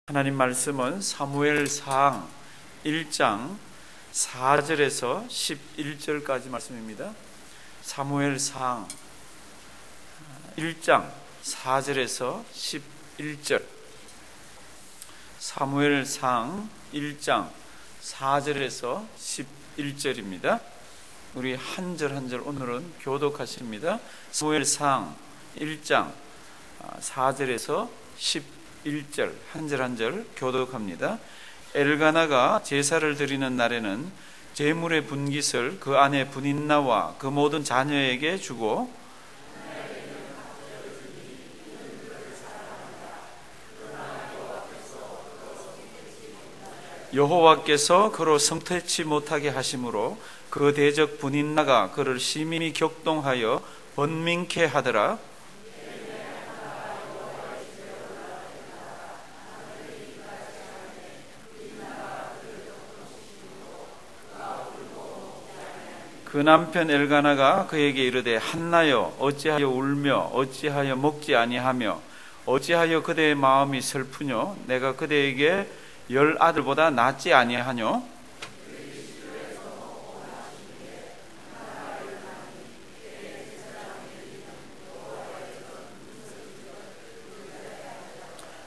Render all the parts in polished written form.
하나님 말씀은 사무엘상 1장 4절에서 11절까지 말씀입니다. 사무엘상 1장 4절에서 11절. 사무엘상 1장 4절에서 11절입니다. 우리 한 절 한 절 오늘은 교독하십니다. 사무엘상 1장 4절에서 11절 한 절 한 절 교독합니다. 엘가나가 제사를 드리는 날에는 제물의 분깃을 그 아내 분인나와 그 모든 자녀에게 주고 여호와께서 그로 성퇴치 못하게 하심으로 그 대적 분인나가 그를 심히 격동하여 번민케 하더라. 그 남편 엘가나가 그에게 이르되 한나여 어찌하여 울며 어찌하여 먹지 아니하며 어찌하여 그대의 마음이 슬프뇨 내가 그대에게 10 아들보다 낫지 아니하뇨.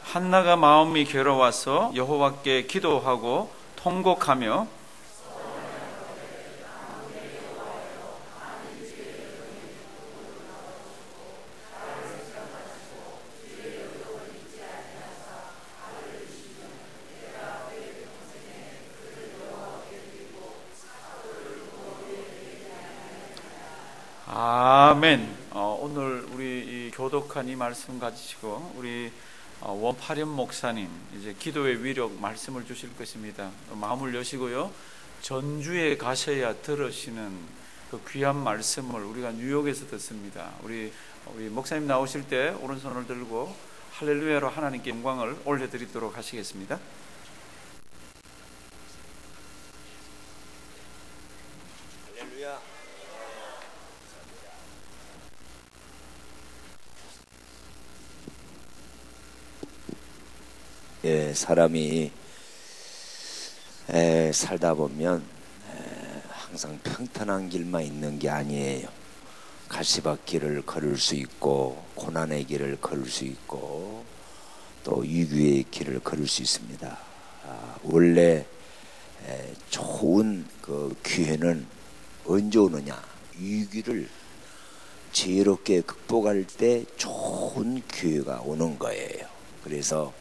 한나가 마음이 괴로워서 여호와께 기도하고 통곡하며 아멘. 오늘 우리 교독한 이 말씀 가지시고 우리 원파련 목사님 이제 기도의 위력 말씀을 주실 것입니다. 마음을 여시고요. 전주에 가셔야 들으시는 그 귀한 말씀을 우리가 뉴욕에서 듣습니다. 우리 목사님 나오실 때 오른손을 들고 할렐루야로 하나님께 영광을 올려드리도록 하시겠습니다. 할렐루야. 사람이 살다 보면 항상 평탄한 길만 있는 게 아니에요. 가시밭길을 걸을 수 있고 고난의 길을 걸을 수 있고 또 위기의 길을 걸을 수 있습니다. 원래 좋은 그 기회는 언제 오느냐? 위기를 지혜롭게 극복할 때 좋은 기회가 오는 거예요. 그래서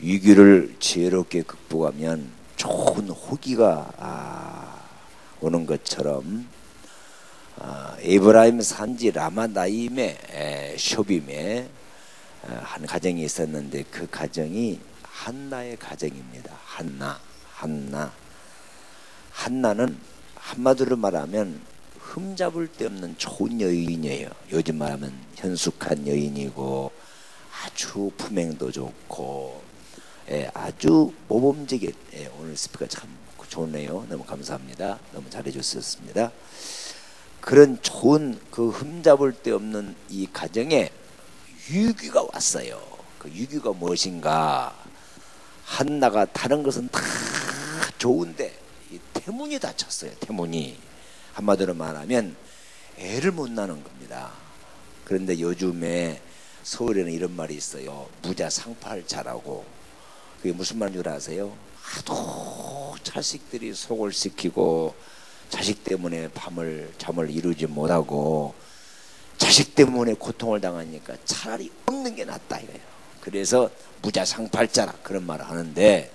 위기를 지혜롭게 극복하면 좋은 호기가 오는 것처럼 에브라임 산지 라마나임의 쇼빔에 한 가정이 있었는데 그 가정이 한나의 가정입니다. 한나는 한마디로 말하면 흠잡을 데 없는 좋은 여인이에요. 요즘 말하면 현숙한 여인이고 아주 품행도 좋고 아주 모범적인 오늘 스피커 참 좋네요. 너무 감사합니다. 너무 잘해주셨습니다. 그런 좋은 그 흠잡을 데 없는 이 가정에 위기가 왔어요. 그 위기가 무엇인가? 한나가 다른 것은 다 좋은데 이 태문이 다쳤어요. 태문이 한마디로 말하면 애를 못 낳는 겁니다. 그런데 요즘에 서울에는 이런 말이 있어요. 무자상팔자라고. 그게 무슨 말인 줄 아세요? 하도 자식들이 속을 썩히고 자식 때문에 잠을 이루지 못하고 자식 때문에 고통을 당하니까 차라리 없는 게 낫다 이거예요. 그래서 무자상팔자라 그런 말을 하는데,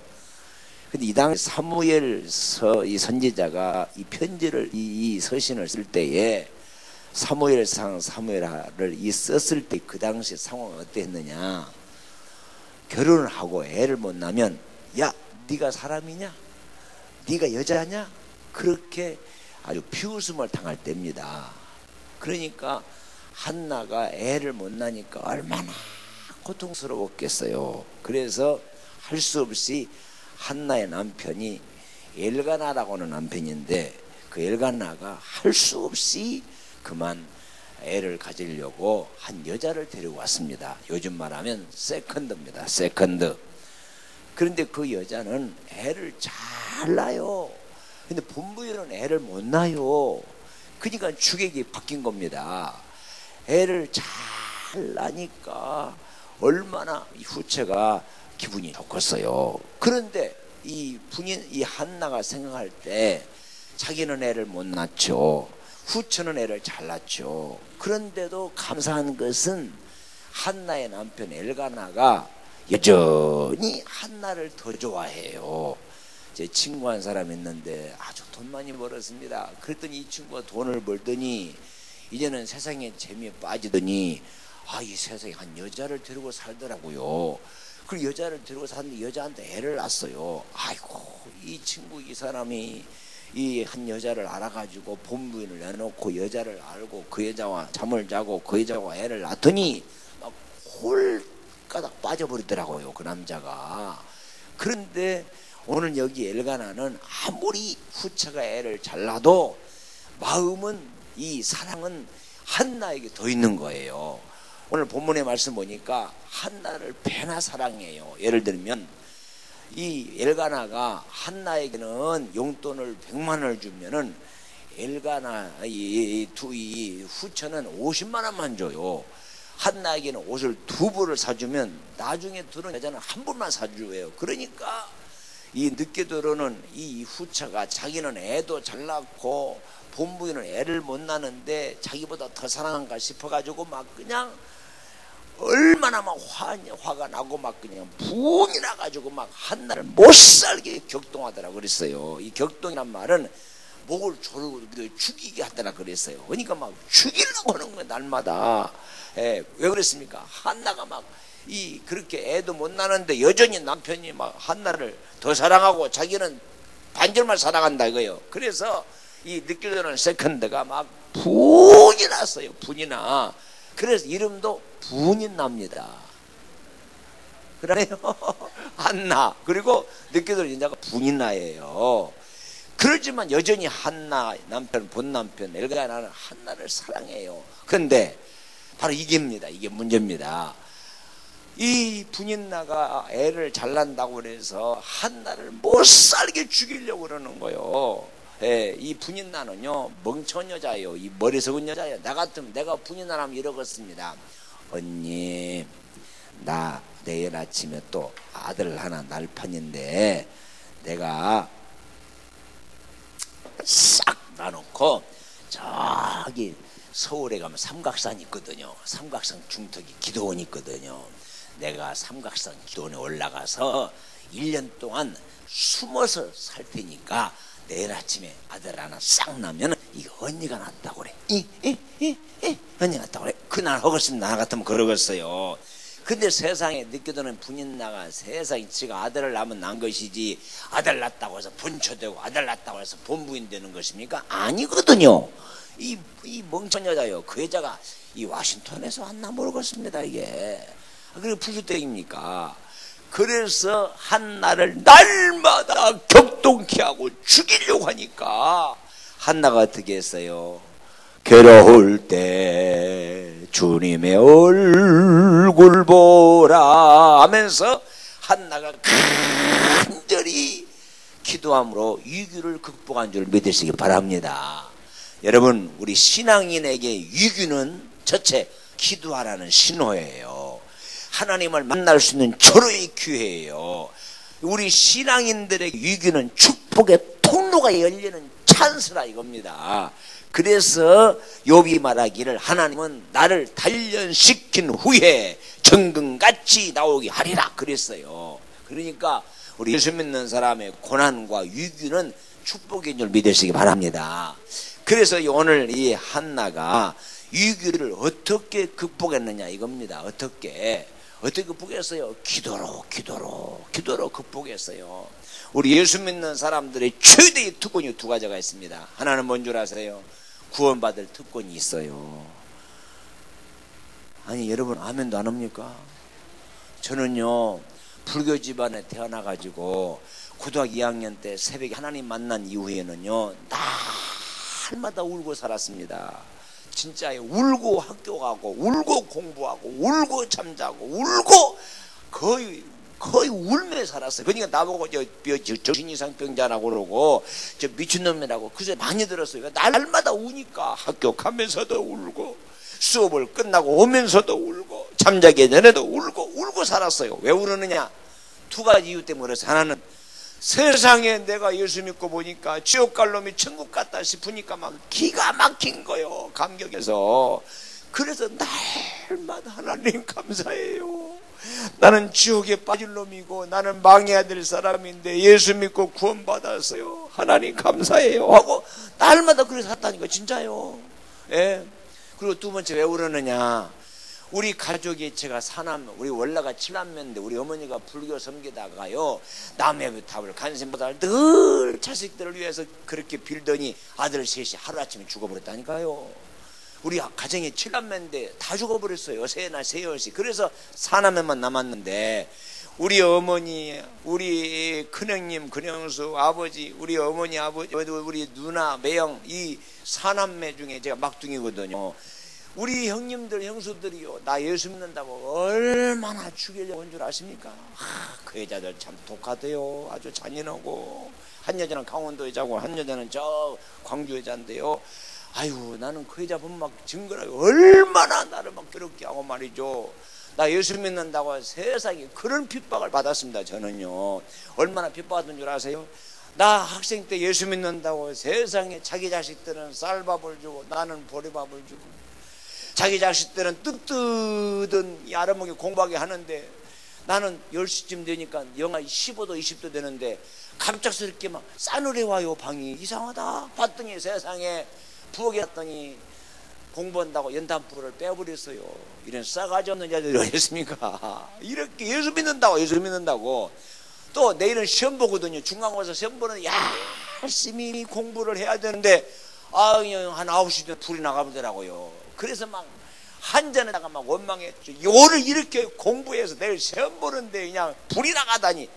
근데 이 당 사무엘서 이 선지자가 이 편지를 이 서신을 쓸 때에 사무엘상 사무엘하를 썼을 때 그 당시 상황은 어땠느냐? 결혼을 하고 애를 못 낳으면 야 네가 사람이냐? 네가 여자냐? 그렇게 아주 비웃음을 당할 때입니다. 그러니까 한나가 애를 못 낳으니까 얼마나 고통스러웠겠어요. 그래서 할 수 없이 한나의 남편이 엘가나라고 하는 남편인데 그 엘가나가 할 수 없이 그만 애를 가지려고 한 여자를 데리고 왔습니다. 요즘 말하면 세컨드입니다. 세컨드. 그런데 그 여자는 애를 잘 낳아요. 근데 본부인은 애를 못 낳아요. 그러니까 주객이 바뀐 겁니다. 애를 잘 낳으니까 얼마나 이 후처가 기분이 좋겠어요. 그런데 이 분인 이 한나가 생각할 때 자기는 애를 못 낳죠. 후처는 애를 잘 낳죠. 그런데도 감사한 것은 한나의 남편 엘가나가 여전히 한나를 더 좋아해요. 제 친구 한 사람 있는데 아주 돈 많이 벌었습니다. 그랬더니 이 친구가 돈을 벌더니 이제는 세상에 재미에 빠지더니 이 세상에 한 여자를 데리고 살더라고요. 그 여자를 데리고 사는데 여자한테 애를 낳았어요. 아이고, 이 친구 이 사람이 이 한 여자를 알아가지고 본부인을 내놓고 여자를 알고 그 여자와 잠을 자고 그 여자와 애를 낳더니 막 홀가닥 빠져버리더라고요, 그 남자가. 그런데 오늘 여기 엘가나는 아무리 후처가 애를 잘 낳아도 마음은, 이 사랑은 한나에게 더 있는 거예요. 오늘 본문의 말씀 보니까 한나를 배나 사랑해요. 예를 들면 이 엘가나가 한나에게는 용돈을 100만 원을 주면은 엘가나 이 후처는 50만 원만 줘요. 한나에게는 옷을 2벌을 사주면 나중에 들은 여자는 1벌만 사줘요. 그러니까 이 늦게 들어오는 이 후처가 자기는 애도 잘 낳고 본부인은 애를 못 낳는데 자기보다 더 사랑한가 싶어가지고 막 그냥 얼마나 막 화가 나고 막 그냥 분이 나가지고 막 한나를 못 살게 격동하더라 그랬어요. 이 격동이란 말은 목을 조르고 죽이게 하더라 그랬어요. 그러니까 막 죽이려고 하는 거예요, 날마다. 왜 그랬습니까? 한나가 막 그렇게 애도 못 낳는데 여전히 남편이 막 한나를 더 사랑하고 자기는 반절만 사랑한다 이거예요. 그래서 이 늦게 들어오는 세컨드가 막 분이 났어요. 분이 나. 그래서 이름도 분이 납니다. 그러네요. 한나. 그리고 늦게 들어온 여자가 분이 나예요. 그렇지만 여전히 한나 남편, 본 남편 엘가나는 한나를 사랑해요. 그런데 바로 이게입니다. 이게 문제입니다. 이 분인나가 애를 잘 낳는다고 해서 한나를 못 살게 죽이려고 그러는 거예요. 이 분인나는요 멍청한 여자예요. 이 머리 속은 여자예요. 나 같으면 내가 분인나라면 이러겠습니다. 언니, 나 내일 아침에 또 아들 하나 낳을 판인데 내가 싹 놔놓고 저기 서울에 가면 삼각산 있거든요. 삼각산 중턱에 기도원이 있거든요. 내가 삼각산 기도원에 올라가서 1년 동안 숨어서 살 테니까 내일 아침에 아들 하나 싹 나면 이거 언니가 낳았다고 그래. 언니가 낳았다고 그래. 그날 하겠습니다. 나 같으면 그러겠어요. 근데 세상에 느껴드는 분인나가 세상에 지가 아들을 낳으면 난 것이지 아들 낳았다고 해서 본처되고 아들 낳았다고 해서 본부인 되는 것입니까? 아니거든요. 이 멍청 여자요. 그 여자가 이 워싱턴에서 왔나 모르겠습니다. 이게 그게 불주택입니까? 그래서 한나를 날마다 격동케 하고 죽이려고 하니까 한나가 어떻게 했어요? 괴로울 때 주님의 얼굴 보라 하면서 한나가 간절히 기도함으로 위기를 극복한 줄 믿으시기 바랍니다. 여러분, 우리 신앙인에게 위기는 첫째 기도하라는 신호예요. 하나님을 만날 수 있는 절호의 기회예요. 우리 신앙인들에게 위기는 축복의 통로가 열리는 찬스라 이겁니다. 그래서 욥이 말하기를 하나님은 나를 단련시킨 후에 정금같이 나오게 하리라 그랬어요. 그러니까 우리 예수 믿는 사람의 고난과 위기는 축복인 줄 믿으시기 바랍니다. 그래서 오늘 이 한나가 위기를 어떻게 극복했느냐 이겁니다. 어떻게 극복했어요? 기도로 극복했어요. 우리 예수 믿는 사람들의 최대의 특권이 2가지가 있습니다. 하나는 뭔 줄 아세요? 구원받을 특권이 있어요. 아니 여러분 아멘도 안 합니까? 저는요 불교 집안에 태어나가지고 고등학교 2학년 때 새벽에 하나님 만난 이후에는요 날마다 울고 살았습니다. 진짜 울고 학교 가고 울고 공부하고 울고 잠자고 울고 거의 거의 울며 살았어요. 그러니까 나보고 정신이상병자라고 그러고 저 미친놈이라고 그새 많이 들었어요. 날마다 우니까 학교 가면서도 울고 수업을 끝나고 오면서도 울고 잠자기 전에도 울고 살았어요. 왜 울었느냐? 두 가지 이유 때문에 그래서 하나는 세상에 내가 예수 믿고 보니까 지옥 갈 놈이 천국 갔다 싶으니까 막 기가 막힌 거요. 감격해서. 그래서 날마다 하나님 감사해요. 나는 지옥에 빠질 놈이고 나는 망해야 될 사람인데 예수 믿고 구원받았어요. 하나님 감사해요 하고 날마다 그래서 샀다니까 진짜요. 예. 그리고 두 번째 왜 울었느냐? 우리 가족이 제가 우리 원래가 7남매인데 우리 어머니가 불교 섬기다가요 남의 답을 간신보다 늘 자식들을 위해서 그렇게 빌더니 아들 셋이 하루아침에 죽어버렸다니까요. 우리 가정이 7남매인데 다 죽어버렸어요. 세나 세여시. 그래서 4남매만 남았는데 우리 어머니, 우리 큰형님, 큰형수, 아버지, 우리 어머니, 아버지, 우리 누나, 매형 이 4남매 중에 제가 막둥이거든요. 우리 형님들, 형수들이요 나 예수 믿는다고 얼마나 죽이려고 한 줄 아십니까? 그 여자들 참 독하대요. 아주 잔인하고. 한 여자는 강원도 여자고 한 여자는 저 광주 여자인데요. 아유 나는 그 여자 보면 막 증거라고 얼마나 나를 막 괴롭게 하고 말이죠. 나 예수 믿는다고 세상에 그런 핍박을 받았습니다. 저는요 얼마나 핍박받은 줄 아세요? 나 학생 때 예수 믿는다고 세상에 자기 자식들은 쌀밥을 주고 나는 보리밥을 주고 자기 자식들은 뜨뜻한 야르목에 공부하게 하는데 나는 10시쯤 되니까 영하 15도 20도 되는데 갑작스럽게 막 싸늘해 와요. 방이 이상하다 봤더니 세상에 부엌에 갔더니 공부한다고 연탄불을 빼버렸어요. 이런 싸가지 없는 자들이 어디 있습니까? 이렇게 예수 믿는다고 또 내일은 시험 보거든요. 중간고사 시험 보는데 열심히 공부를 해야 되는데 한 9시 전 불이 나가보더라고요. 그래서 막 한전에다가 막 원망했죠. 오늘 이렇게 공부해서 내일 시험 보는데 그냥 불이 나가다니.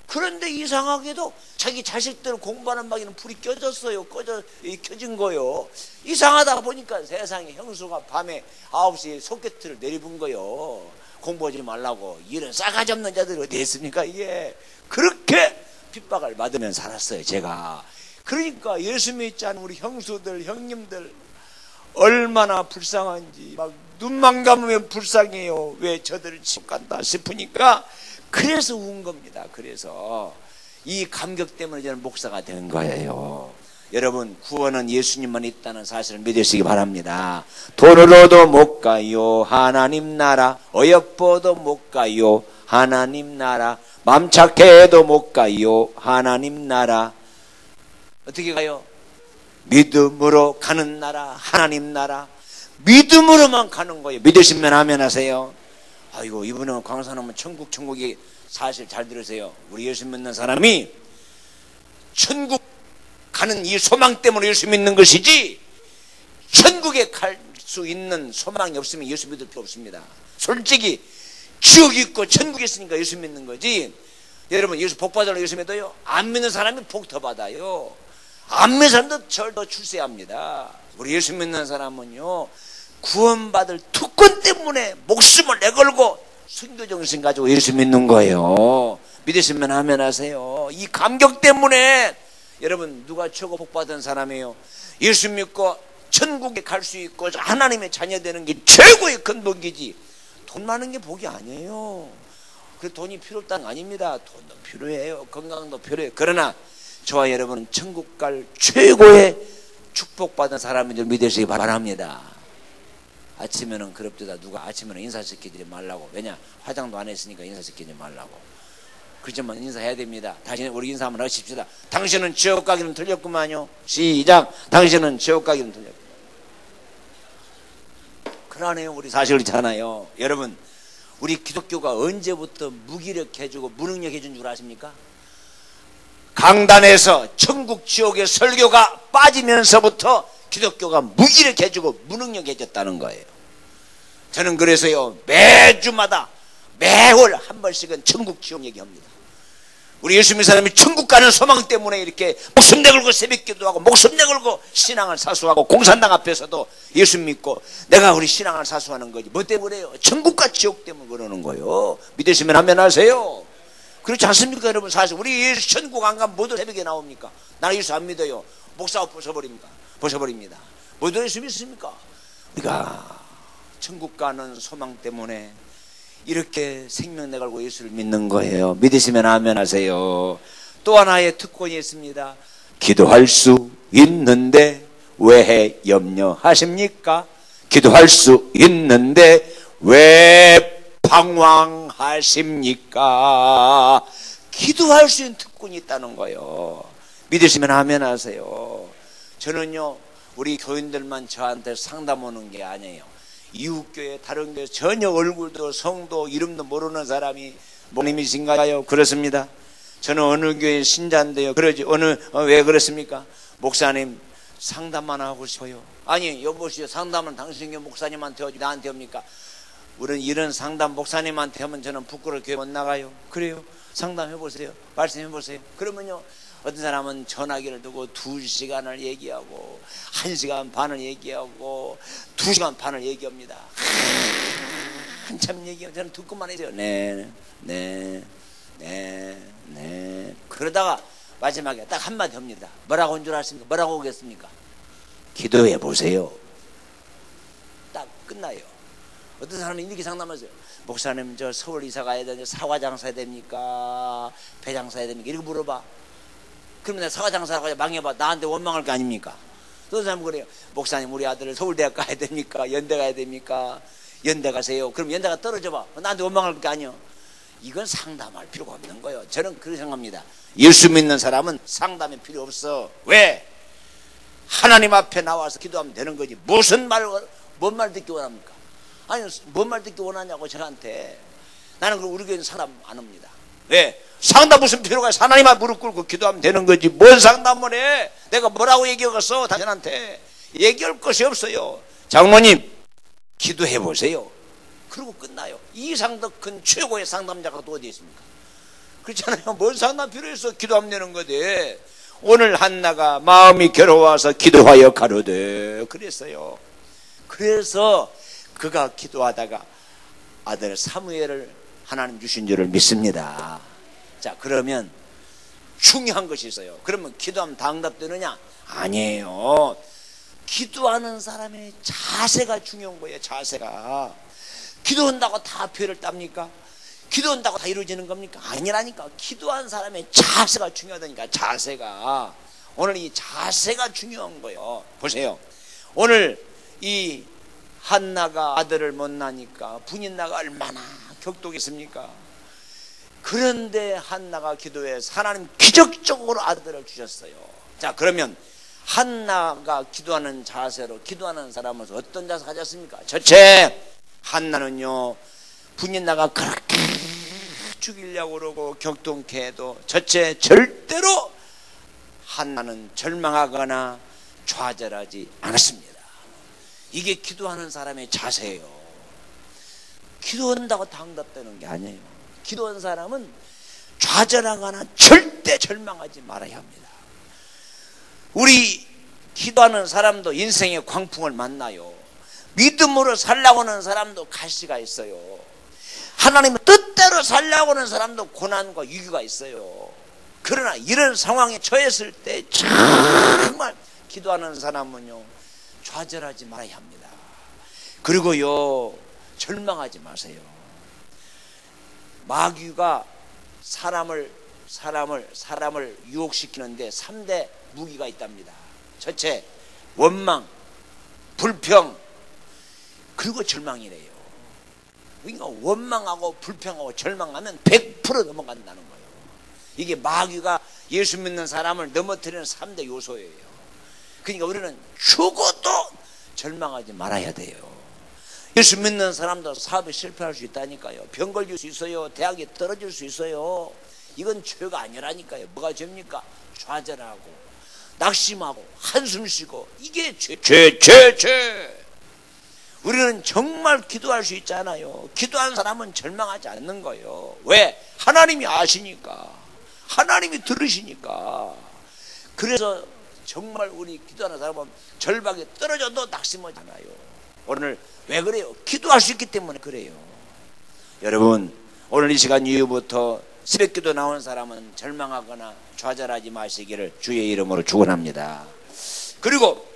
그런데 이상하게도 자기 자식들 공부하는 방에는 불이 켜졌어요. 켜진 거요. 이상하다 보니까 세상에 형수가 밤에 9시에 소켓을 내려본 거요. 공부하지 말라고. 이런 싸가지 없는 자들이 어디 있습니까? 이게 그렇게 핍박을 받으면 살았어요. 제가. 그러니까 예수 믿지 않은 우리 형수들 형님들 얼마나 불쌍한지 막 눈만 감으면 불쌍해요. 왜 저들을 지옥 간다 싶으니까 그래서 운 겁니다. 그래서 이 감격 때문에 저는 목사가 된 거예요. 여러분 구원은 예수님만 있다는 사실을 믿으시기 바랍니다. 돈으로도 못 가요 하나님 나라. 어여뻐도 못 가요 하나님 나라. 맘 착해도 못 가요 하나님 나라. 어떻게 가요? 믿음으로 가는 나라 하나님 나라. 믿음으로만 가는 거예요. 믿으시면 아멘 하세요. 아이고 이분은 강사님은 천국이 사실 잘 들으세요. 우리 예수 믿는 사람이 천국 가는 이 소망 때문에 예수 믿는 것이지 천국에 갈 수 있는 소망이 없으면 예수 믿을 필요 없습니다. 솔직히 지옥이 있고 천국이 있으니까 예수 믿는 거지. 여러분 예수 복 받으려고 예수 믿어요? 안 믿는 사람이 복 더 받아요. 안 믿는 사람도 절 더 출세합니다. 우리 예수 믿는 사람은요 구원받을 특권 때문에 목숨을 내걸고 순교정신 가지고 예수 믿는 거예요. 믿으시면 아멘 하세요. 이 감격 때문에 여러분 누가 최고 복받은 사람이에요? 예수 믿고 천국에 갈 수 있고 하나님의 자녀 되는 게 최고의 큰 복이지 돈 많은 게 복이 아니에요. 그 돈이 필요 없다는 거 아닙니다. 돈도 필요해요. 건강도 필요해요. 그러나 저와 여러분은 천국 갈 최고의 축복받은 사람인 줄 믿으시기 바랍니다. 아침에는 그럽디다 누가 아침에는 인사시키지 말라고. 왜냐 화장도 안 했으니까 인사시키지 말라고. 그렇지만 인사해야 됩니다. 다시 우리 인사 한번 하십시다. 당신은 지옥 가기는 틀렸구만요. 시작. 당신은 지옥 가기는 틀렸구만. 그러네요. 우리 사실 그렇잖아요. 여러분 우리 기독교가 언제부터 무기력해지고 무능력해진 줄 아십니까? 강단에서 천국 지옥의 설교가 빠지면서부터 기독교가 무기력해지고 무능력해졌다는 거예요. 저는 그래서요 매주마다 매월 한 번씩은 천국 지옥 얘기합니다. 우리 예수 믿는 사람이 천국 가는 소망 때문에 이렇게 목숨 내걸고 새벽기도 하고 목숨 내걸고 신앙을 사수하고 공산당 앞에서도 예수 믿고 내가 우리 신앙을 사수하는 거지 뭐 때문에요? 천국과 지옥 때문에 그러는 거예요. 믿으시면 아멘 하세요. 그렇지 않습니까, 여러분? 사실 우리 예수 천국 안 가면 모두 새벽에 나옵니까? 나는 예수 안 믿어요. 목사 옷 벗어버립니다. 모두 예수 믿습니까? 우리가 천국 가는 소망 때문에 이렇게 생명 내걸고 예수를 믿는 거예요. 믿으시면 아멘 하세요. 또 하나의 특권이 있습니다. 기도할 수 있는데 왜 염려하십니까? 기도할 수 있는데 왜 방황하십니까? 기도할 수 있는 특권이 있다는 거예요. 믿으시면 아멘 하세요. 저는요, 우리 교인들만 저한테 상담 오는 게 아니에요. 이웃교회, 다른 교회 전혀 얼굴도 성도 이름도 모르는 사람이 목님이신가요? 그렇습니다. 저는 어느 교회 신자인데요. 그러지 왜 그렇습니까? 목사님 상담만 하고 싶어요. 아니 여보시오, 상담은 당신 교회 목사님한테 하지 나한테 합니까? 우리는 이런 상담 목사님한테 하면 저는 부끄러워 교회 못 나가요. 그래요? 상담해보세요. 말씀해보세요. 그러면요, 어떤 사람은 전화기를 두고 2시간을 얘기하고 1시간 반을 얘기하고 2시간 반을 얘기합니다. 한참 얘기하면 저는 듣고만 해요. 네. 그러다가 마지막에 딱 한마디 합니다. 뭐라고 한 줄 아십니까? 뭐라고 하겠습니까? 기도해 보세요. 딱 끝나요. 어떤 사람이 이렇게 상담하세요. 목사님 저 서울 이사 가야 되는데 사과 장사해야 됩니까? 배 장사해야 됩니까? 이렇게 물어봐. 그러면 내가 사과 장사하고 망해봐. 나한테 원망할 거 아닙니까? 또 사람 그래요. 목사님 우리 아들 서울대학 가야 됩니까? 연대 가야 됩니까? 연대 가세요. 그럼 연대가 떨어져봐. 나한테 원망할 게 아니요. 이건 상담할 필요가 없는 거예요. 저는 그렇게 생각합니다. 예수 믿는 사람은 상담이 필요 없어. 왜? 하나님 앞에 나와서 기도하면 되는 거지. 뭔 말 듣기 원합니까? 아니 뭔 말 듣기 원하냐고 저한테. 나는 우리 교회는 상담 안 합니다. 왜? 상담 무슨 필요가 있어? 하나님 앞에 무릎 꿇고 기도하면 되는 거지. 뭔 상담을 해? 내가 뭐라고 얘기하겠어? 당신한테 얘기할 것이 없어요. 장모님 기도해 보세요. 그리고 끝나요. 이상 더 큰 최고의 상담자가 또 어디 있습니까? 그렇잖아요. 뭔 상담 필요해서 기도하면 되는 거지. 오늘 한나가 마음이 괴로워서 기도하여 가로되 그랬어요. 그래서 그가 기도하다가 아들 사무엘을 하나님 주신 줄을 믿습니다. 자, 그러면 중요한 것이 있어요. 그러면 기도하면 다 응답되느냐? 아니에요. 기도하는 사람의 자세가 중요한 거예요. 자세가. 기도한다고 다 표를 땁니까? 기도한다고 다 이루어지는 겁니까? 아니라니까. 기도한 사람의 자세가 중요하다니까. 자세가. 오늘 이 자세가 중요한 거예요. 보세요. 오늘 이 한나가 아들을 못 낳으니까 분인나가 얼마나 격동했습니까? 그런데 한나가 기도해서 하나님 기적적으로 아들을 주셨어요. 자, 그러면 한나가 기도하는 자세로 기도하는 사람은 어떤 자세 가졌습니까? 첫째, 한나는요, 분인나가 그렇게 죽이려고 그러고 격동케 해도 첫째, 절대로 한나는 절망하거나 좌절하지 않았습니다. 이게 기도하는 사람의 자세예요. 기도한다고 다 응답되는 게 아니에요. 기도한 사람은 좌절하거나 절대 절망하지 말아야 합니다. 우리 기도하는 사람도 인생의 광풍을 만나요. 믿음으로 살려고 하는 사람도 가시가 있어요. 하나님의 뜻대로 살려고 하는 사람도 고난과 위기가 있어요. 그러나 이런 상황에 처했을 때 정말 기도하는 사람은요, 좌절하지 말아야 합니다. 그리고요, 절망하지 마세요. 마귀가 사람을 유혹시키는데 3대 무기가 있답니다. 첫째, 원망, 불평, 그리고 절망이래요. 그러니까 원망하고 불평하고 절망하면 100% 넘어간다는 거예요. 이게 마귀가 예수 믿는 사람을 넘어뜨리는 3대 요소예요. 그러니까 우리는 죽어도 절망하지 말아야 돼요. 예수 믿는 사람도 사업에 실패할 수 있다니까요. 병 걸릴 수 있어요. 대학에 떨어질 수 있어요. 이건 죄가 아니라니까요. 뭐가 죄입니까? 좌절하고 낙심하고 한숨 쉬고 이게 죄. 우리는 정말 기도할 수 있잖아요. 기도한 사람은 절망하지 않는 거예요. 왜? 하나님이 아시니까. 하나님이 들으시니까. 그래서 정말 우리 기도하는 사람은 절박에 떨어져도 낙심하지 않아요. 오늘 왜 그래요? 기도할 수 있기 때문에 그래요. 여러분, 오늘 이 시간 이후부터 새벽기도 나온 사람은 절망하거나 좌절하지 마시기를 주의 이름으로 축원합니다. 그리고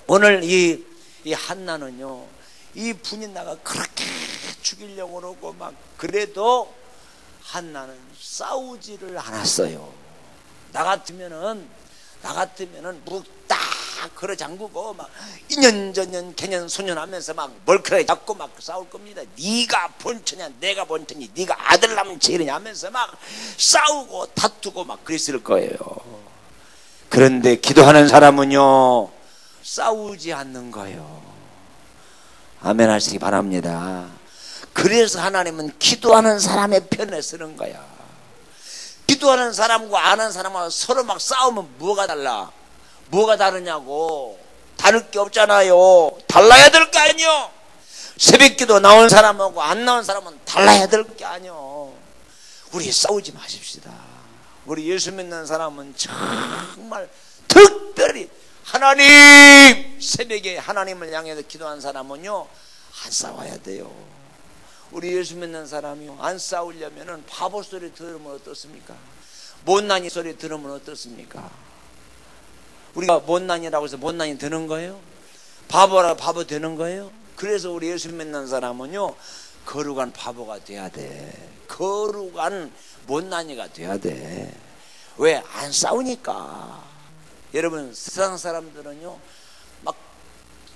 오늘 이 한나는요, 이 분인나가 그렇게 죽이려고 그러고 막 그래도 한나는 싸우지를 않았어요. 나 같으면은 묵 딱 걸어 잠그고 막 인연전년 개년소년하면서 막 멀크하게 잡고 막 싸울 겁니다. 네가 본처냐 내가 본처니 네가 아들 낳으면 제일이냐 하면서 막 싸우고 다투고 막 그랬을 거예요. 그런데 기도하는 사람은요, 싸우지 않는 거예요. 아멘 하시기 바랍니다. 그래서 하나님은 기도하는 사람의 편에 서는 거야. 기도하는 사람과 안 하는 사람하고 서로 막 싸우면 뭐가 달라? 뭐가 다르냐고. 다를 게 없잖아요. 달라야 될 거 아니요. 새벽기도 나온 사람하고 안 나온 사람은 달라야 될 게 아니요. 우리 싸우지 마십시다. 우리 예수 믿는 사람은 정말 특별히 하나님, 새벽에 하나님을 향해서 기도하는 사람은요, 안 싸워야 돼요. 우리 예수 믿는 사람이요, 안 싸우려면은 바보 소리 들으면 어떻습니까? 못난이 소리 들으면 어떻습니까? 우리가 못난이라고 해서 못난이 되는 거예요? 바보라 바보 되는 거예요? 그래서 우리 예수 믿는 사람은요, 거룩한 바보가 돼야 돼. 거룩한 못난이가 돼야 돼. 왜? 안 싸우니까. 여러분, 세상 사람들은요, 막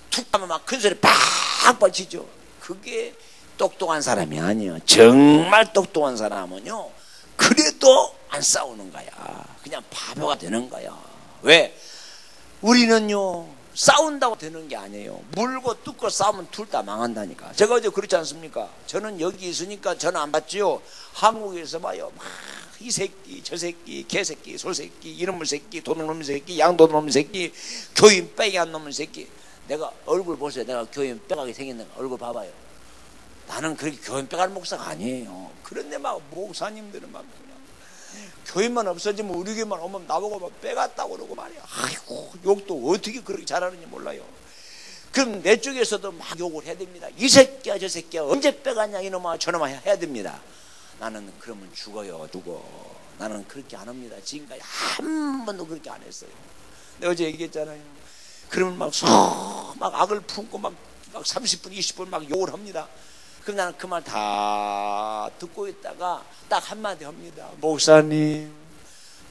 툭 하면 막 큰 소리 팍팍 치죠. 그게 똑똑한 사람이 아니에요. 정말 똑똑한 사람은요, 그래도 안 싸우는 거야. 그냥 바보가 되는 거야. 왜? 우리는요, 싸운다고 되는 게 아니에요. 물고 뜯고 싸우면 둘 다 망한다니까. 제가 어제 그렇지 않습니까? 저는 여기 있으니까 저는 안 봤지요. 한국에서 봐요. 막 이 새끼, 저 새끼, 개새끼, 소새끼, 이놈의 새끼, 도둑놈 새끼, 양도놈 새끼, 교인 빼기한 놈의 새끼. 내가 얼굴 보세요. 내가 교인 빼가게 생겼는 얼굴 봐봐요. 나는 그렇게 교인 빼가는 목사가 아니에요. 그런데 막 목사님들은 막 그냥 교인만 없어지면 우리 교회만 오면 나보고 막 빼갔다고 그러고 말이야. 아이고, 욕도 어떻게 그렇게 잘하는지 몰라요. 그럼 내 쪽에서도 막 욕을 해야 됩니다. 이 새끼야 저 새끼야 언제 빼갔냐 이놈아 저놈아 해야 됩니다. 나는 그러면 죽어요. 나는 그렇게 안 합니다. 지금까지 한 번도 그렇게 안 했어요. 내가 어제 얘기했잖아요. 그러면 막 악을 품고 막 30분 20분 막 욕을 합니다. 그럼 나는 그 말 다 듣고 있다가 딱 한마디 합니다. 목사님,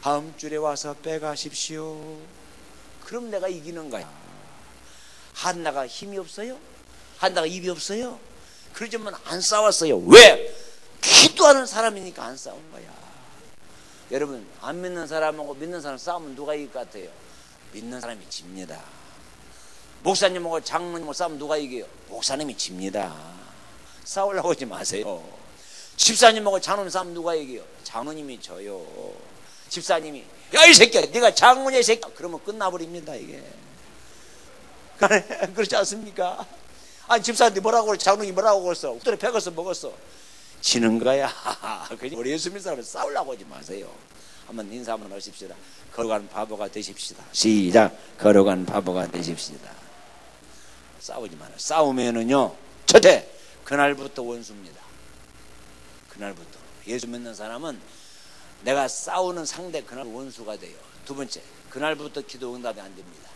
다음 주에 와서 빼가십시오. 그럼 내가 이기는 거야. 한나가 힘이 없어요? 한나가 입이 없어요? 그러지만 안 싸웠어요. 왜? 기도하는 사람이니까 안 싸운 거야. 여러분, 안 믿는 사람하고 믿는 사람 싸우면 누가 이길 것 같아요? 믿는 사람이 집니다. 목사님하고 장로님하고 싸우면 누가 이겨요? 목사님이 집니다. 싸우려고 하지 마세요. 집사님하고 장로님 싸우면 누가 이겨요? 장로님이 져요. 집사님이 야 이 새끼야 네가 장로냐 이 새끼야 그러면 끝나버립니다. 이게 그렇지 않습니까? 아니 집사님이 뭐라고 그래? 장로님이 뭐라고 그랬어? 옥돌에 패거서 먹었어. 지는 거야. 우리 예수 믿는 사람은 싸우려고 하지 마세요. 한번 인사 한번 하십시다. 거룩한 바보가 되십시다. 시작. 거룩한 바보가 되십시다. 싸우지 마라. 싸우면은요, 첫째 그날부터 원수입니다. 그날부터 예수 믿는 사람은 내가 싸우는 상대 그날 원수가 돼요. 두 번째, 그날부터 기도 응답이 안 됩니다.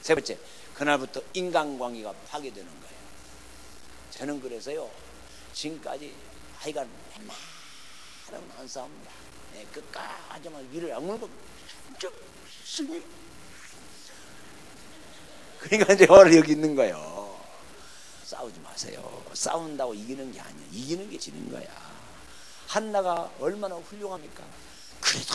세 번째, 그날부터 인간관계가 파괴되는 거예요. 저는 그래서요, 지금까지 하여간 웬만하면 안 싸웁니다. 네, 끝까지 막 위를 악물고 스님 그러니까 이제 오늘 여기 있는 거예요. 싸우지 마세요. 싸운다고 이기는 게 아니야. 이기는 게 지는 거야. 한나가 얼마나 훌륭합니까? 그래도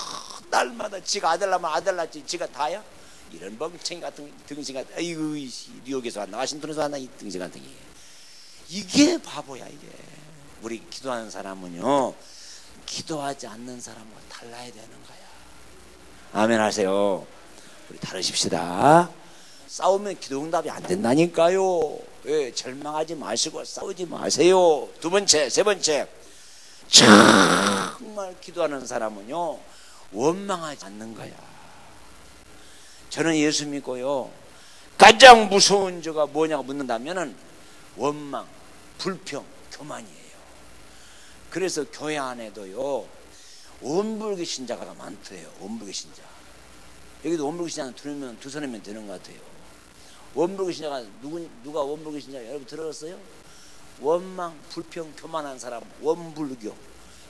날마다 지가 아들 낳으면 아들 낳지 지가 다야? 이런 멍청이 같은 등신 같은 아이고 뉴욕에서 왔나 와싱턴에서 왔나 이 등신 같은 게 이게 바보야. 이게 우리 기도하는 사람은요 기도하지 않는 사람과 달라야 되는 거야. 아멘 하세요. 우리 다르십시다. 싸우면 기도 응답이 안 된다니까요. 왜? 절망하지 마시고 싸우지 마세요. 두 번째, 세 번째, 정말 기도하는 사람은요 원망하지 않는 거야. 저는 예수 믿고요 가장 무서운 죄가 뭐냐고 묻는다면은 원망, 불평, 교만이에요. 그래서 교회 안에도요 원불교 신자가 많대요. 원불교 신자. 여기도 원불교 신자 두서너 명 되는 것 같아요. 원불교 신자가 누가 원불교 신자 여러분 들어봤어요? 원망, 불평, 교만한 사람 원불교.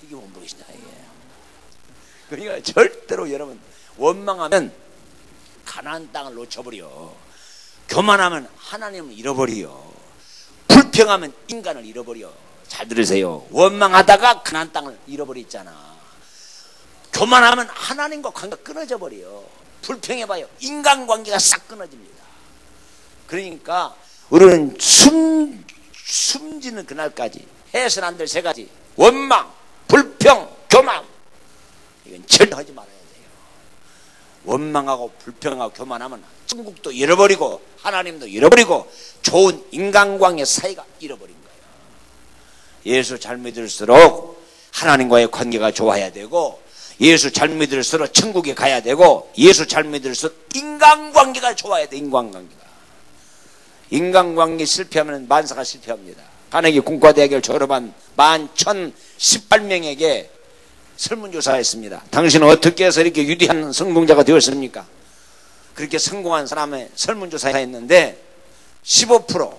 이게 원불교 신자예요. 그러니까 절대로 여러분 원망하면 가나안 땅을 놓쳐버려. 교만하면 하나님을 잃어버려. 불평하면 인간을 잃어버려. 잘 들으세요. 원망하다가 가나안 땅을 잃어버렸잖아. 교만하면 하나님과 관계가 끊어져 버려. 불평해봐요. 인간관계가 싹 끊어집니다. 그러니까 우리는 숨지는 그날까지 해서는 안 될 세 가지: 원망, 불평, 교만. 이건 절대 하지 말아야 돼요. 원망하고 불평하고 교만하면 천국도 잃어버리고 하나님도 잃어버리고 좋은 인간관계 사이가 잃어버린 거예요. 예수 잘 믿을수록 하나님과의 관계가 좋아야 되고, 예수 잘 믿을수록 천국에 가야 되고, 예수 잘 믿을수록 인간관계가 좋아야 돼. 인간관계 실패하면 만사가 실패합니다. 가나기 공과대학을 졸업한 11,018명에게 설문조사했습니다. 당신은 어떻게 해서 이렇게 위대한 성공자가 되었습니까? 그렇게 성공한 사람의 설문조사했는데 15%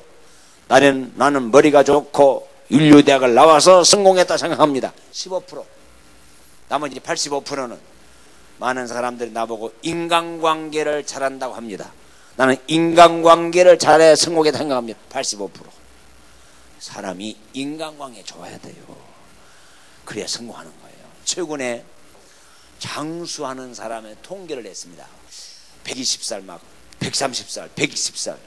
나는 머리가 좋고 윤류대학을 나와서 성공했다 생각합니다. 15%. 나머지 85%는 많은 사람들이 나보고 인간관계를 잘한다고 합니다. 나는 인간관계를 잘해 성공했다 생각합니다. 85%. 사람이 인간관계 좋아야 돼요. 그래야 성공하는 거예요. 최근에 장수하는 사람의 통계를 냈습니다. 120살 130살 120살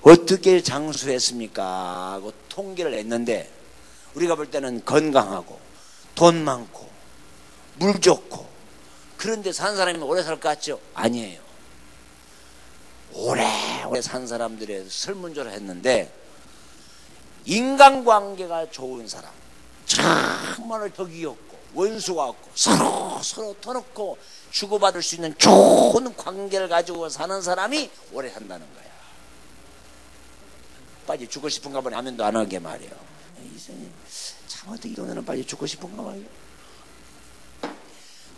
어떻게 장수했습니까 하고 통계를 냈는데, 우리가 볼 때는 건강하고 돈 많고 물 좋고 그런데 산 사람이 오래 살 것 같죠? 아니에요. 오래 산 사람들의 설문조사를 했는데 인간관계가 좋은 사람, 정말 덕이 없고 원수가 없고 서로 터놓고 주고받을 수 있는 좋은 관계를 가지고 사는 사람이 오래 산다는 거야. 빨리 죽고 싶은가 보니 아멘도 안 하게 말이에요. 참 어떻게 이놈은 빨리 죽고 싶은가 봐요.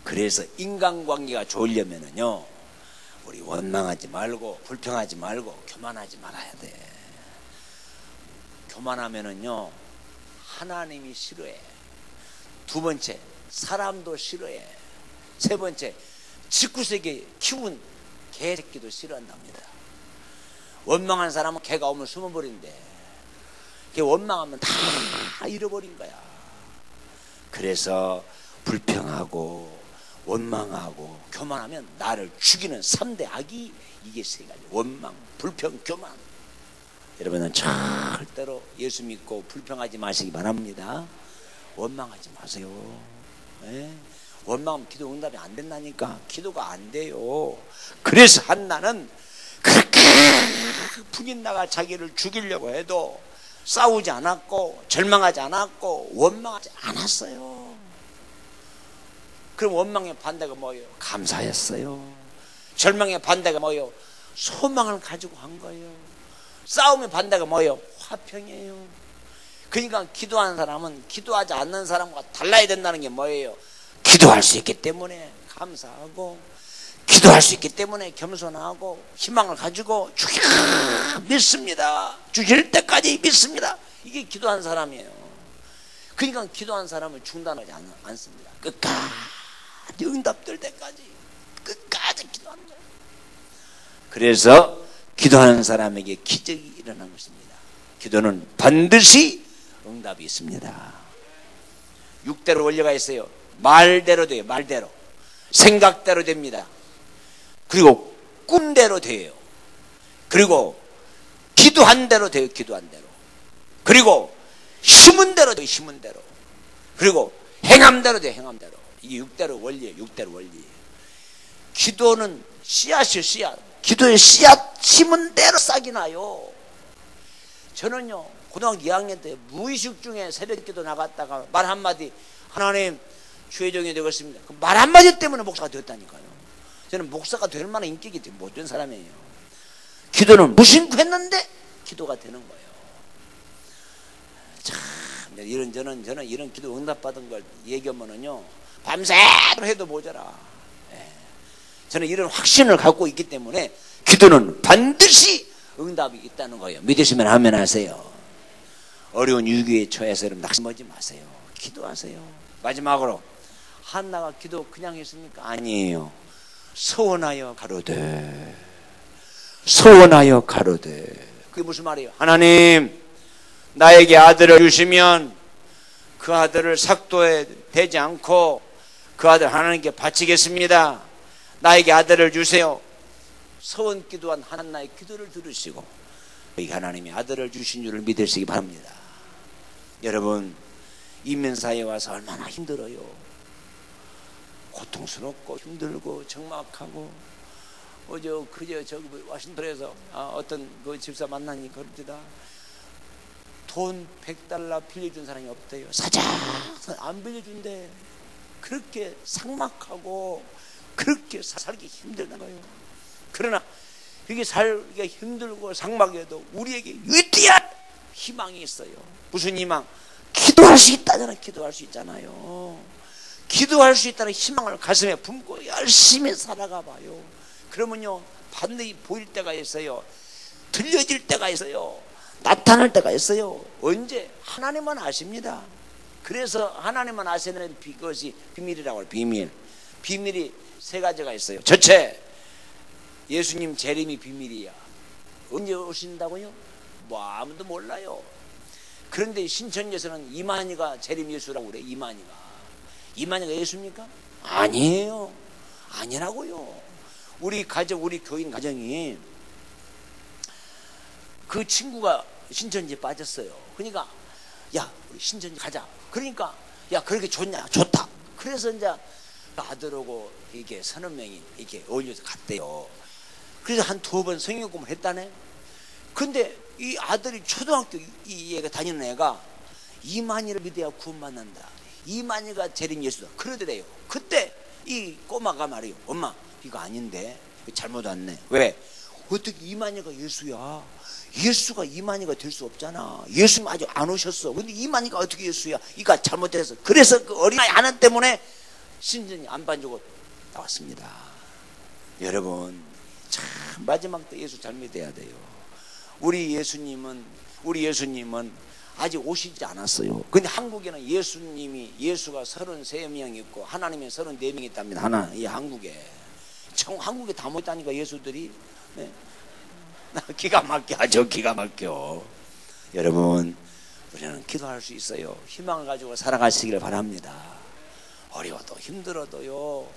그래서 인간관계가 좋으려면은요, 우리 원망하지 말고 불평하지 말고 교만하지 말아야 돼. 교만하면은요 하나님이 싫어해. 두 번째, 사람도 싫어해. 세 번째, 집구석에 키운 개새끼도 싫어한답니다. 원망한 사람은 개가 오면 숨어버린대. 원망하면 다 잃어버린 거야. 그래서 불평하고 원망하고 교만하면 나를 죽이는 3대 악이 이게 세 가지: 원망, 불평, 교만. 여러분은 절대로 예수 믿고 불평하지 마시기 바랍니다. 원망하지 마세요. 네? 원망하면 기도 응답이 안 된다니까. 기도가 안 돼요. 그래서 한나는 그렇게 분인나가 자기를 죽이려고 해도 싸우지 않았고 절망하지 않았고 원망하지 않았어요. 그럼 원망의 반대가 뭐예요? 감사했어요. 절망의 반대가 뭐예요? 소망을 가지고 한 거예요. 싸움의 반대가 뭐예요? 화평이에요. 그러니까 기도하는 사람은 기도하지 않는 사람과 달라야 된다는 게 뭐예요? 기도할 수 있기 때문에 감사하고, 기도할 수 있기 때문에 겸손하고, 희망을 가지고 믿습니다. 주실 때까지 믿습니다. 이게 기도하는 사람이에요. 그러니까 기도하는 사람을 중단하지 않습니다. 끝까지 응답될 때까지 끝까지 기도하는 거예요. 그래서 기도하는 사람에게 기적이 일어난 것입니다. 기도는 반드시 응답이 있습니다. 6대로 원리가 있어요. 말대로 돼요. 말대로. 생각대로 됩니다. 그리고 꿈대로 돼요. 그리고 기도한 대로 돼요. 기도한 대로. 그리고 심은 대로 돼요. 심은 대로. 그리고 행함대로 돼요. 행함대로. 이게 6대로 원리예요. 6대로 원리. 기도는 씨앗이요. 씨앗. 기도의 씨앗 심은 대로 싹이 나요. 저는요 고등학교 2학년 때 무의식 중에 새벽기도 나갔다가 말 한마디, 하나님 주의 종이 되겠습니다. 그 말 한마디 때문에 목사가 되었다니까요. 저는 목사가 될 만한 인격이 못된 사람이에요. 기도는 무심코 했는데 기도가 되는 거예요. 참 저는 이런 기도 응답받은 걸 얘기하면은요 밤새도록 해도 모자라. 저는 이런 확신을 갖고 있기 때문에 기도는 반드시 응답이 있다는 거예요. 믿으시면 아멘 하세요. 어려운 위기에 처해서 여러분 낙심하지 마세요. 기도하세요. 마지막으로 한나가 기도 그냥 했습니까? 아니에요. 소원하여 가로되, 소원하여 가로되. 그게 무슨 말이에요? 하나님, 나에게 아들을 주시면 그 아들을 삭도에 대지 않고 그 아들 하나님께 바치겠습니다. 나에게 아들을 주세요. 소원 기도한 한나의 기도를 들으시고 하나님이 아들을 주신 줄을 믿으시기 바랍니다. 여러분, 이민사에 와서 얼마나 힘들어요. 고통스럽고 힘들고 적막하고 그저 저기 워싱턴에서 어떤 그 집사 만나니 그럽니다. 돈 100달러 빌려준 사람이 없대요. 사자 안 빌려준대. 그렇게 삭막하고 그렇게 살기 힘들다는 거예요. 그러나 이게 살기가 힘들고 삭막해도 우리에게 위대한 희망이 있어요. 무슨 희망? 기도할 수 있다잖아요. 기도할 수 있잖아요. 기도할 수 있다는 희망을 가슴에 품고 열심히 살아가 봐요. 그러면요, 반드시 보일 때가 있어요. 들려질 때가 있어요. 나타날 때가 있어요. 언제? 하나님만 아십니다. 그래서 하나님만 아시는 그것이 비밀이라고 해요. 비밀. 비밀이 세 가지가 있어요. 첫째, 예수님 재림이 비밀이야. 언제 오신다고요? 뭐 아무도 몰라요. 그런데 신천지에서는 이만희가 재림 예수라고 그래. 이만희가 예수입니까? 아니에요. 아니라고요. 우리 가정, 우리 교인 가정이 그 친구가 신천지에 빠졌어요. 그러니까 야, 우리 신천지 가자. 그러니까 야, 그렇게 좋냐? 좋다. 그래서 이제 아들하고 이게 서너 명이 이렇게 어울려서 갔대요. 그래서 한 2번 성경공부를 했다네. 근데 이 아들이 초등학교 이 애가 다니는 애가 이만희를 믿어야 구원받는다. 이만희가 재림 예수다. 그러더래요. 그때 이 꼬마가 말이에요. 엄마, 이거 아닌데. 잘못 왔네. 왜? 어떻게 이만희가 예수야? 예수가 이만희가 될 수 없잖아. 예수님 아직 안 오셨어. 근데 이만희가 어떻게 예수야? 이거 잘못됐어. 그래서 그 어린아이 하나 때문에 신전이 안 반주고 나왔습니다. 여러분, 참 마지막 때 예수 잘 믿어야 돼요. 우리 예수님은 아직 오시지 않았어요. 근데 한국에는 예수가 33명 있고 하나님이 34명 있답니다. 이 한국에 한국에 다 모였다니까 예수들이. 네. 기가 막혀. 아주 기가 막혀. 여러분, 우리는 기도할 수 있어요. 희망을 가지고 살아가시기를 바랍니다. 어려워도 힘들어도요,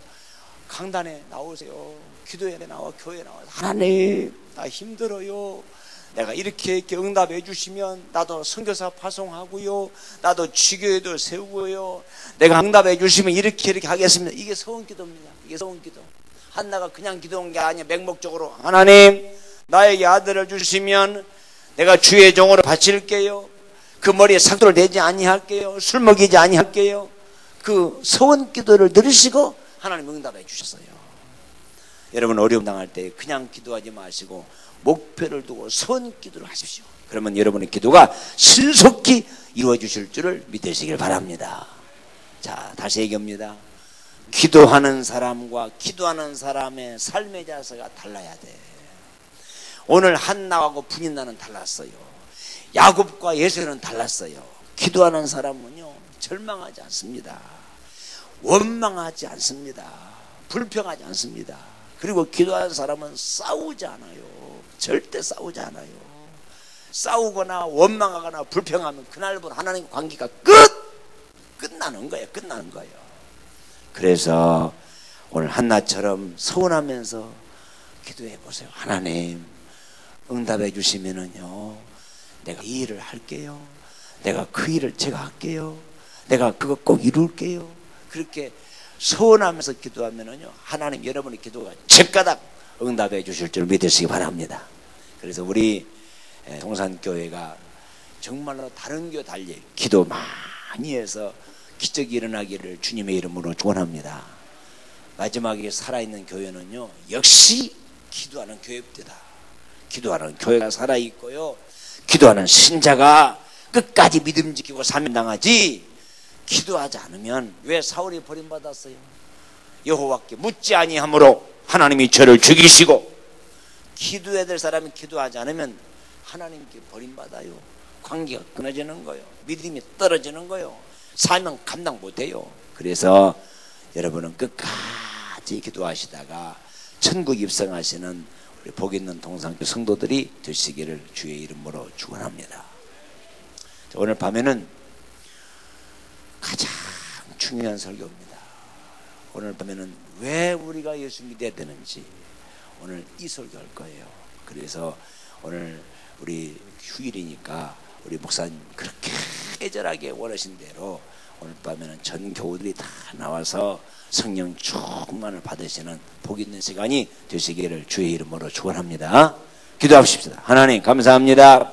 강단에 나오세요. 기도에 나와, 교회에 나와서 하나님, 나 힘들어요. 내가 이렇게 응답해 주시면 나도 선교사 파송하고요, 나도 지교회도 세우고요, 내가 응답해 주시면 이렇게 하겠습니다. 이게 소원기도입니다. 이게 소원기도. 한나가 그냥 기도한 게 아니야. 맹목적으로 하나님, 나에게 아들을 주시면 내가 주의 종으로 바칠게요. 그 머리에 삭도를 내지 아니할게요. 술 먹이지 아니할게요. 그 소원기도를 들으시고 하나님 응답해 주셨어요. 여러분, 어려움 당할 때 그냥 기도하지 마시고 목표를 두고 소원기도를 하십시오. 그러면 여러분의 기도가 신속히 이루어지실 줄을 믿으시길 바랍니다. 자, 다시 얘기합니다. 기도하는 사람과 기도하는 사람의 삶의 자세가 달라야 돼. 오늘 한나하고 분인나는 달랐어요. 야곱과 예수는 달랐어요. 기도하는 사람은요, 절망하지 않습니다. 원망하지 않습니다. 불평하지 않습니다. 그리고 기도하는 사람은 싸우지 않아요. 절대 싸우지 않아요. 싸우거나 원망하거나 불평하면 그날부터 하나님과 관계가 끝나는 거예요. 끝나는 거예요. 그래서 오늘 한나처럼 서운하면서 기도해 보세요. 하나님, 응답해 주시면은요, 내가 이 일을 할게요. 내가 그 일을 제가 할게요. 내가 그거 꼭 이룰게요. 그렇게 서운하면서 기도하면은요, 하나님 여러분의 기도가 즉가닥 응답해 주실 줄 믿으시기 바랍니다. 그래서 우리 동산교회가 정말로 다른 교회 달리 기도 많이 해서 기적이 일어나기를 주님의 이름으로 축원합니다. 마지막에 살아있는 교회는요, 역시 기도하는 교회입니다. 기도하는 교회가 살아있고요, 기도하는 신자가 끝까지 믿음 지키고 사명당하지, 기도하지 않으면 왜 사울이 버림받았어요? 여호와께 묻지 아니함으로 하나님이 저를 죽이시고, 기도해야 될 사람이 기도하지 않으면 하나님께 버림받아요. 관계가 끊어지는 거예요. 믿음이 떨어지는 거예요. 사명 감당 못해요. 그래서 여러분은 끝까지 기도하시다가 천국 입성하시는 우리 복 있는 동산교 성도들이 되시기를 주의 이름으로 축원합니다. 오늘 밤에는 가장 중요한 설교입니다. 오늘 밤에는 왜 우리가 예수 믿어야 되는지 오늘 이 설교할 거예요. 그래서 오늘 우리 휴일이니까 우리 목사님 그렇게 애절하게 원하신 대로 오늘 밤에는 전 교우들이 다 나와서 성령 충만을 받으시는 복 있는 시간이 되시기를 주의 이름으로 축원합니다. 기도합시다. 하나님 감사합니다.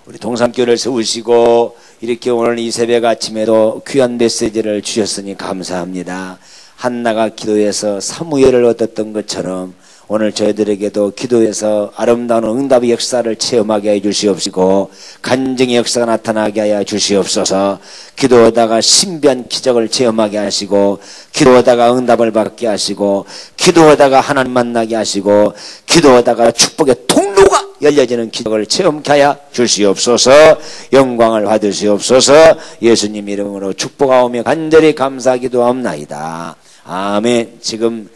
우리 동산교를 세우시고 이렇게 오늘 이 새벽 아침에도 귀한 메시지를 주셨으니 감사합니다. 한나가 기도해서 사무엘을 얻었던 것처럼 오늘 저희들에게도 기도해서 아름다운 응답의 역사를 체험하게 해 주시옵시고 간증의 역사가 나타나게 하여 주시옵소서. 기도하다가 신비한 기적을 체험하게 하시고, 기도하다가 응답을 받게 하시고, 기도하다가 하나님 만나게 하시고, 기도하다가 축복의 통로가 열려지는 기적을 체험케 하여 주시옵소서. 영광을 받으시옵소서. 예수님 이름으로 축복하오며 간절히 감사 기도하옵나이다. 아멘. 지금